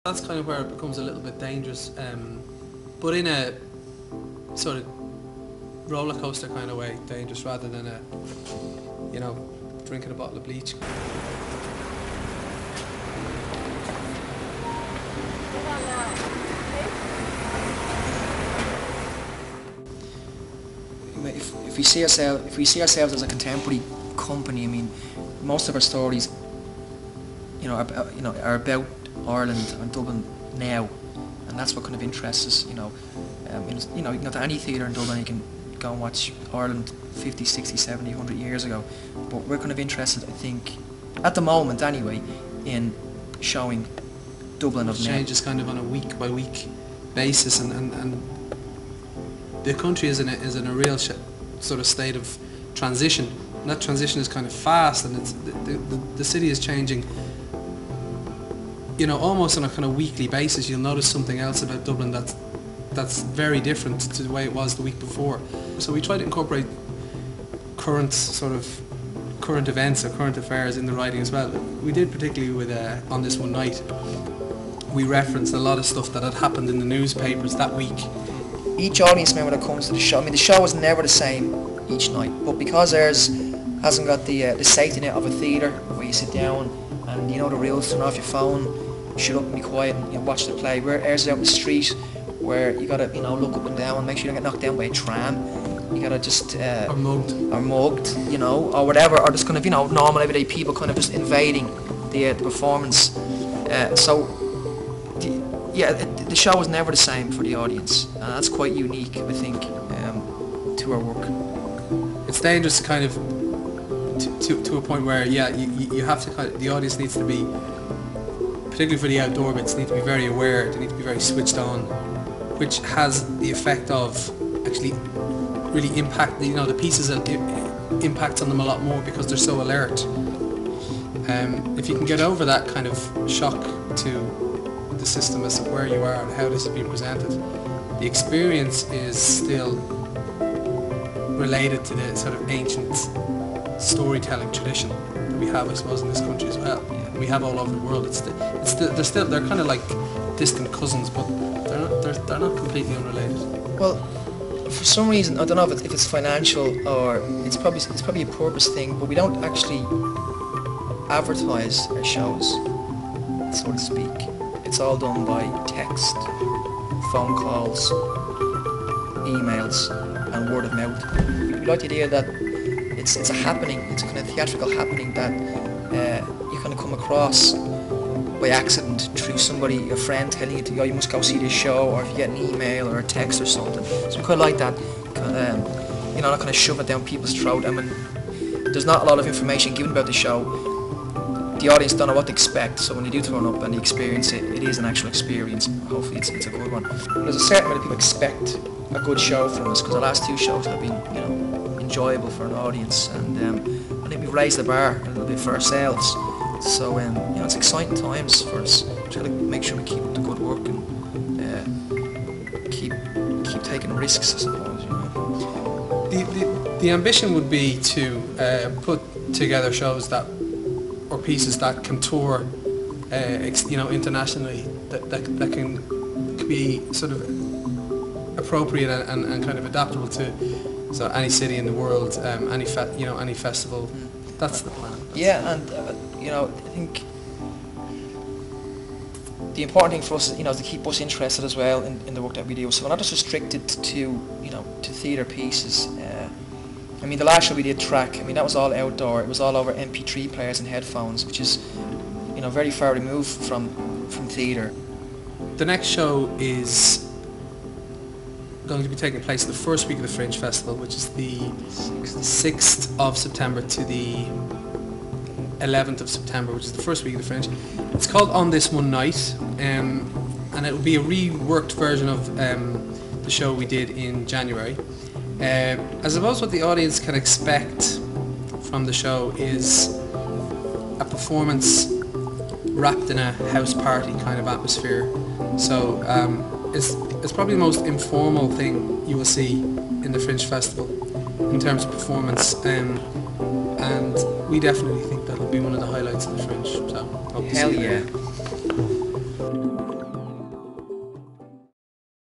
That's kind of where it becomes a little bit dangerous, but in a sort of roller coaster kind of way, dangerous rather than a, drinking a bottle of bleach. If we see ourselves as a contemporary company, I mean, most of our stories, are about Ireland and Dublin now, and that's what kind of interests us. You can go to any theatre in Dublin, you can go and watch Ireland 50, 60, 70, 100 years ago, but we're kind of interested, I think, at the moment anyway, in showing Dublin of now. Changes kind of on a week by week basis, and the country is in a real sort of state of transition. And that transition is kind of fast, and it's the city is changing. Almost on a kind of weekly basis, you'll notice something else about Dublin that's very different to the way it was the week before. So we try to incorporate current events or current affairs in the writing as well. We did, particularly with On This One Night, we referenced a lot of stuff that had happened in the newspapers that week. Each audience member that comes to the show, I mean, the show is never the same each night, but because ours hasn't got the safety net of a theatre where you sit down and you know the rules, turn off your phone, shut up and be quiet and watch the play. Where ours is out in the street where you gotta look up and down and make sure you don't get knocked down by a tram. You gotta just or mugged, or whatever, or just kind of normal everyday people kind of just invading the performance. The show is never the same for the audience, and that's quite unique, I think, to our work. It's dangerous to kind of to a point where you have to the audience needs to be, particularly for the outdoor bits, need to be very aware. They need to be very switched on, which has the effect of actually really impact. The pieces that impacts on them a lot more because they're so alert. If you can get over that kind of shock to the system as to where you are and how this is being presented, the experience is still related to the sort of ancient storytelling tradition that we have, I suppose, in this country as well. Yeah. We have all over the world. They're kind of like distant cousins, but they're not completely unrelated. Well, for some reason, I don't know if it's financial or it's probably a purpose thing, but we don't actually advertise our shows, so to speak. It's all done by text, phone calls, emails, and word of mouth. We like the idea that it's a happening, it's a kind of theatrical happening that you kind of come across by accident through somebody, a friend telling you you must go see this show, or if you get an email or a text or something. So we quite like that, not kind of shove it down people's throat. I mean, there's not a lot of information given about the show. The audience don't know what to expect, so when you do turn up and you experience it, it is an actual experience. Hopefully it's a good one. There's a certain amount of people expect a good show from us, because the last two shows have been enjoyable for an audience, and I think we've raised the bar a little bit for ourselves. So it's exciting times for us. We've got to make sure we keep up the good work and keep taking risks, I suppose. The ambition would be to put together shows or pieces that can tour, internationally, that can be sort of appropriate and kind of adaptable to any city in the world, any festival. That's the plan. I think the important thing for us is to keep us interested as well in the work that we do. So we're not just restricted to theatre pieces. The last show we did, Track, that was all outdoor. It was all over MP3 players and headphones, which is, very far removed from theatre. The next show is going to be taking place the first week of the Fringe Festival, which is the 6th of September to the 11th of September, which is the first week of the Fringe. It's called On This One Night, and it will be a reworked version of the show we did in January. I suppose what the audience can expect from the show is a performance wrapped in a house party kind of atmosphere. So it's probably the most informal thing you will see in the Fringe Festival in terms of performance, and we definitely think that'll be one of the highlights of the Fringe. So hope to see you there.